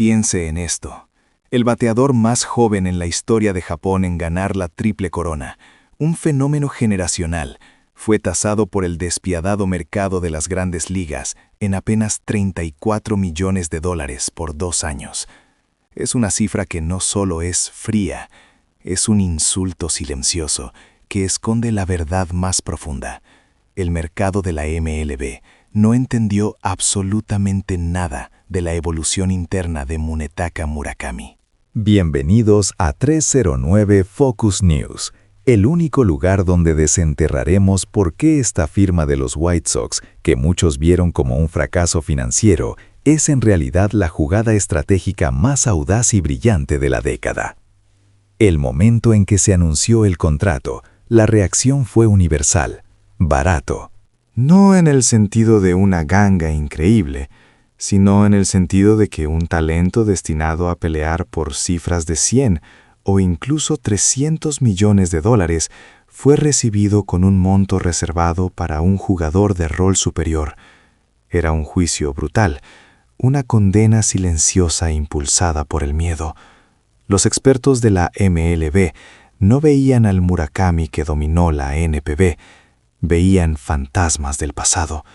Piense en esto. El bateador más joven en la historia de Japón en ganar la Triple Corona, un fenómeno generacional, fue tasado por el despiadado mercado de las grandes ligas en apenas $34 millones por 2 años. Es una cifra que no solo es fría, es un insulto silencioso que esconde la verdad más profunda. El mercado de la MLB no entendió absolutamente nada de la evolución interna de Munetaka Murakami. Bienvenidos a 309 Focus News, el único lugar donde desenterraremos por qué esta firma de los White Sox, que muchos vieron como un fracaso financiero, es en realidad la jugada estratégica más audaz y brillante de la década. El momento en que se anunció el contrato, la reacción fue universal: barato. No en el sentido de una ganga increíble, sino en el sentido de que un talento destinado a pelear por cifras de 100 o incluso $300 millones fue recibido con un monto reservado para un jugador de rol superior. Era un juicio brutal, una condena silenciosa impulsada por el miedo. Los expertos de la MLB no veían al Murakami que dominó la NPB, veían fantasmas del pasado.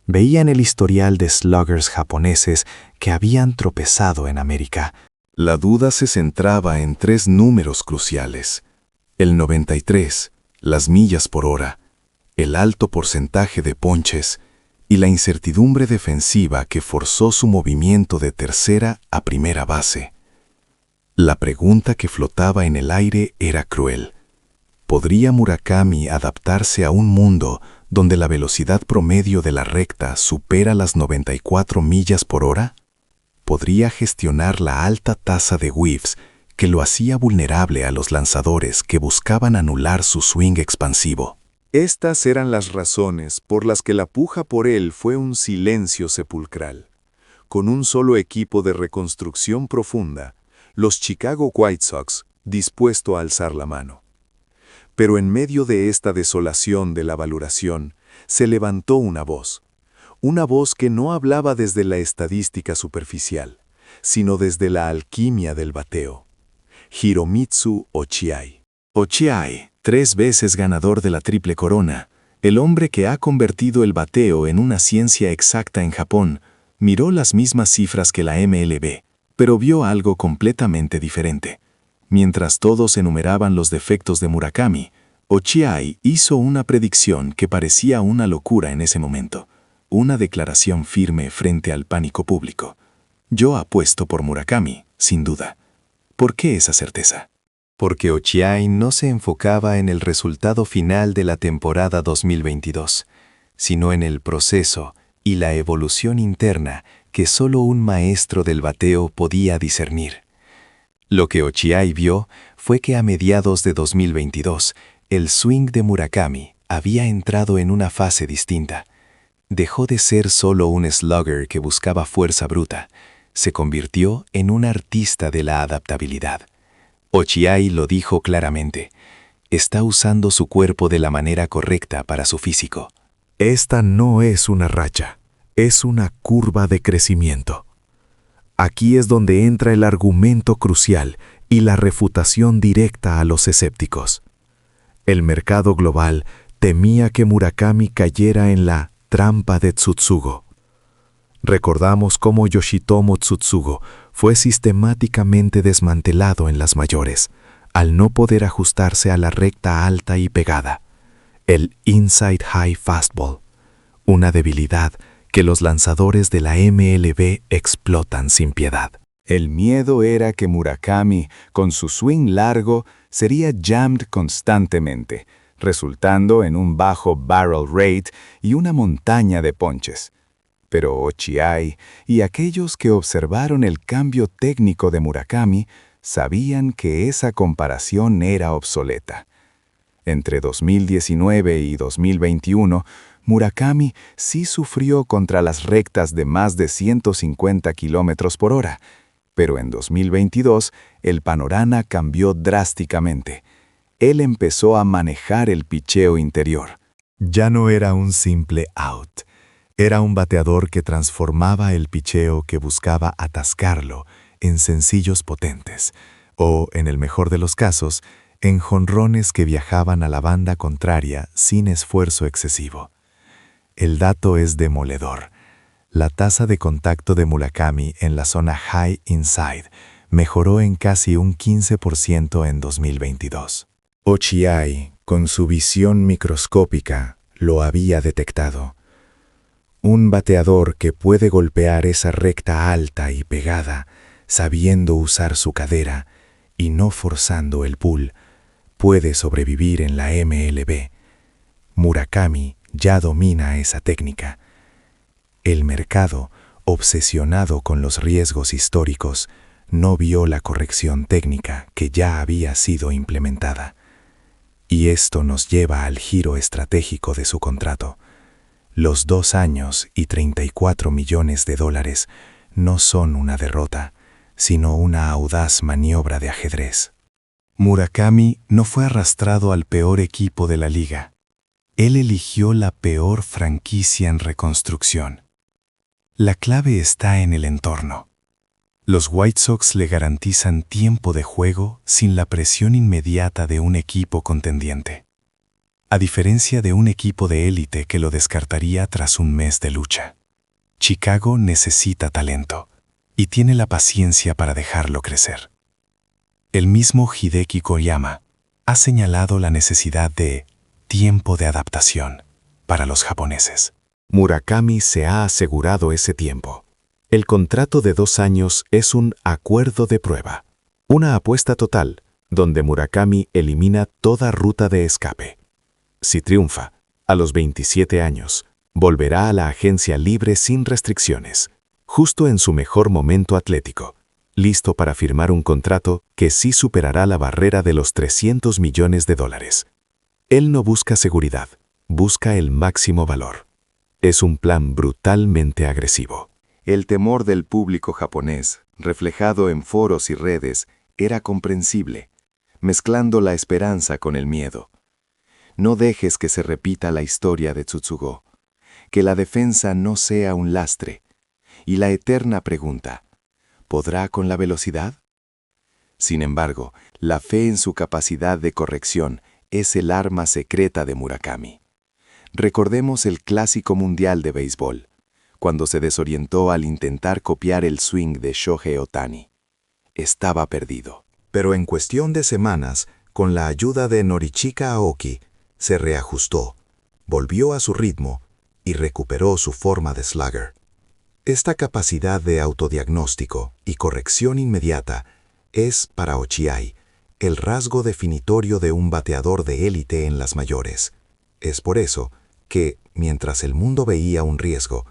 Veían el historial de sluggers japoneses que habían tropezado en América. La duda se centraba en 3 números cruciales: el 93, las millas por hora, el alto porcentaje de ponches y la incertidumbre defensiva que forzó su movimiento de tercera a primera base. La pregunta que flotaba en el aire era cruel. ¿Podría Murakami adaptarse a un mundo donde la velocidad promedio de la recta supera las 94 millas por hora? ¿Podría gestionar la alta tasa de whiffs que lo hacía vulnerable a los lanzadores que buscaban anular su swing expansivo? Estas eran las razones por las que la puja por él fue un silencio sepulcral. Con un solo equipo de reconstrucción profunda, los Chicago White Sox, dispuesto a alzar la mano. Pero en medio de esta desolación de la valoración, se levantó una voz que no hablaba desde la estadística superficial, sino desde la alquimia del bateo. Hiromitsu Ochiai. Ochiai, 3 veces ganador de la Triple Corona, el hombre que ha convertido el bateo en una ciencia exacta en Japón, miró las mismas cifras que la MLB, pero vio algo completamente diferente. Mientras todos enumeraban los defectos de Murakami, Ochiai hizo una predicción que parecía una locura en ese momento, una declaración firme frente al pánico público. Yo apuesto por Murakami, sin duda. ¿Por qué esa certeza? Porque Ochiai no se enfocaba en el resultado final de la temporada 2022, sino en el proceso y la evolución interna que solo un maestro del bateo podía discernir. Lo que Ochiai vio fue que a mediados de 2022, el swing de Murakami había entrado en una fase distinta. Dejó de ser solo un slugger que buscaba fuerza bruta. Se convirtió en un artista de la adaptabilidad. Ochiai lo dijo claramente: está usando su cuerpo de la manera correcta para su físico. Esta no es una racha, es una curva de crecimiento. Aquí es donde entra el argumento crucial y la refutación directa a los escépticos. El mercado global temía que Murakami cayera en la trampa de Tsutsugo. Recordamos cómo Yoshitomo Tsutsugo fue sistemáticamente desmantelado en las mayores, al no poder ajustarse a la recta alta y pegada. El inside high fastball, una debilidad que los lanzadores de la MLB explotan sin piedad. El miedo era que Murakami, con su swing largo, sería jammed constantemente, resultando en un bajo barrel rate y una montaña de ponches. Pero Ochiai y aquellos que observaron el cambio técnico de Murakami sabían que esa comparación era obsoleta. Entre 2019 y 2021, Murakami sí sufrió contra las rectas de más de 150 kilómetros por hora, pero en 2022 el panorama cambió drásticamente. Él empezó a manejar el picheo interior. Ya no era un simple out, era un bateador que transformaba el picheo que buscaba atascarlo en sencillos potentes, o, en el mejor de los casos, en jonrones que viajaban a la banda contraria sin esfuerzo excesivo. El dato es demoledor. La tasa de contacto de Murakami en la zona high inside mejoró en casi un 15% en 2022. Ochiai, con su visión microscópica, lo había detectado. Un bateador que puede golpear esa recta alta y pegada, sabiendo usar su cadera y no forzando el pull, puede sobrevivir en la MLB. Murakami ya domina esa técnica. El mercado, obsesionado con los riesgos históricos, no vio la corrección técnica que ya había sido implementada. Y esto nos lleva al giro estratégico de su contrato. Los 2 años y $34 millones no son una derrota, sino una audaz maniobra de ajedrez. Murakami no fue arrastrado al peor equipo de la liga. Él eligió la peor franquicia en reconstrucción. La clave está en el entorno. Los White Sox le garantizan tiempo de juego sin la presión inmediata de un equipo contendiente. A diferencia de un equipo de élite que lo descartaría tras un mes de lucha. Chicago necesita talento y tiene la paciencia para dejarlo crecer. El mismo Hideki Koyama ha señalado la necesidad de tiempo de adaptación para los japoneses. Murakami se ha asegurado ese tiempo. El contrato de 2 años es un acuerdo de prueba, una apuesta total, donde Murakami elimina toda ruta de escape. Si triunfa, a los 27 años, volverá a la agencia libre sin restricciones, justo en su mejor momento atlético, listo para firmar un contrato que sí superará la barrera de los $300 millones. Él no busca seguridad, busca el máximo valor. Es un plan brutalmente agresivo. El temor del público japonés, reflejado en foros y redes, era comprensible, mezclando la esperanza con el miedo. No dejes que se repita la historia de Tsutsugo, que la defensa no sea un lastre, y la eterna pregunta, ¿podrá con la velocidad? Sin embargo, la fe en su capacidad de corrección es el arma secreta de Murakami. Recordemos el Clásico Mundial de Béisbol, cuando se desorientó al intentar copiar el swing de Shohei Ohtani. Estaba perdido. Pero en cuestión de semanas, con la ayuda de Norichika Aoki, se reajustó, volvió a su ritmo y recuperó su forma de slugger. Esta capacidad de autodiagnóstico y corrección inmediata es, para Ochiai, el rasgo definitorio de un bateador de élite en las mayores. Es por eso que, mientras el mundo veía un riesgo,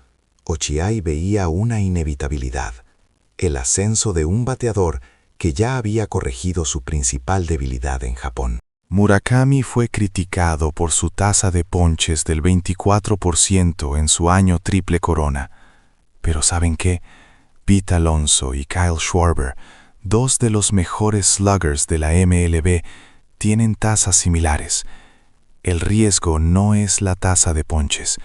Ochiai veía una inevitabilidad, el ascenso de un bateador que ya había corregido su principal debilidad en Japón. Murakami fue criticado por su tasa de ponches del 24% en su año triple corona. Pero ¿saben qué? Pete Alonso y Kyle Schwarber, 2 de los mejores sluggers de la MLB, tienen tasas similares. El riesgo no es la tasa de ponches.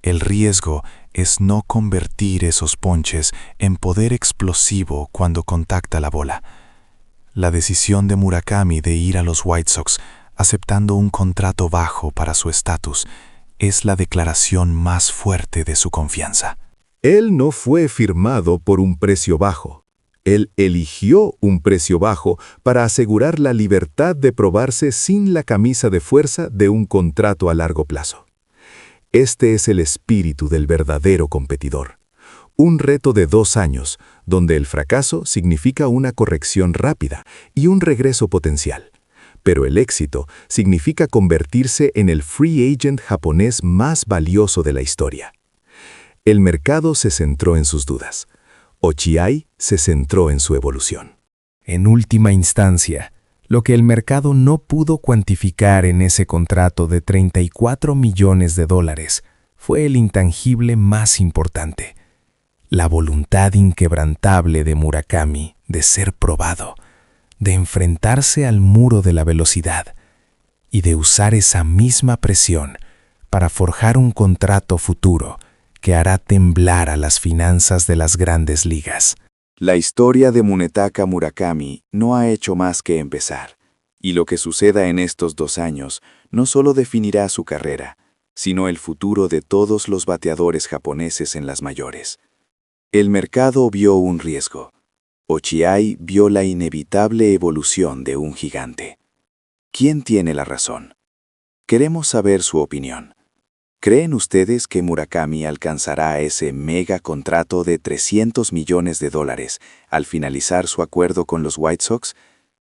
El riesgo es no convertir esos ponches en poder explosivo cuando contacta la bola. La decisión de Murakami de ir a los White Sox, aceptando un contrato bajo para su estatus, es la declaración más fuerte de su confianza. Él no fue firmado por un precio bajo. Él eligió un precio bajo para asegurar la libertad de probarse sin la camisa de fuerza de un contrato a largo plazo. Este es el espíritu del verdadero competidor. Un reto de 2 años, donde el fracaso significa una corrección rápida y un regreso potencial. Pero el éxito significa convertirse en el free agent japonés más valioso de la historia. El mercado se centró en sus dudas. Ochiai se centró en su evolución. En última instancia, lo que el mercado no pudo cuantificar en ese contrato de $34 millones fue el intangible más importante: la voluntad inquebrantable de Murakami de ser probado, de enfrentarse al muro de la velocidad y de usar esa misma presión para forjar un contrato futuro que hará temblar a las finanzas de las grandes ligas. La historia de Munetaka Murakami no ha hecho más que empezar, y lo que suceda en estos 2 años no solo definirá su carrera, sino el futuro de todos los bateadores japoneses en las mayores. El mercado vio un riesgo. Ochiai vio la inevitable evolución de un gigante. ¿Quién tiene la razón? Queremos saber su opinión. ¿Creen ustedes que Murakami alcanzará ese mega contrato de $300 millones al finalizar su acuerdo con los White Sox?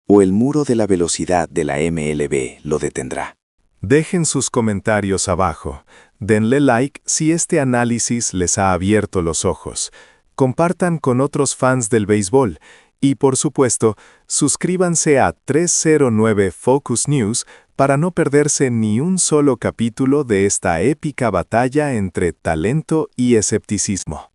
¿O el muro de la velocidad de la MLB lo detendrá? Dejen sus comentarios abajo. Denle like si este análisis les ha abierto los ojos. Compartan con otros fans del béisbol. Y por supuesto, suscríbanse a 309 Focus News para no perderse ni un solo capítulo de esta épica batalla entre talento y escepticismo.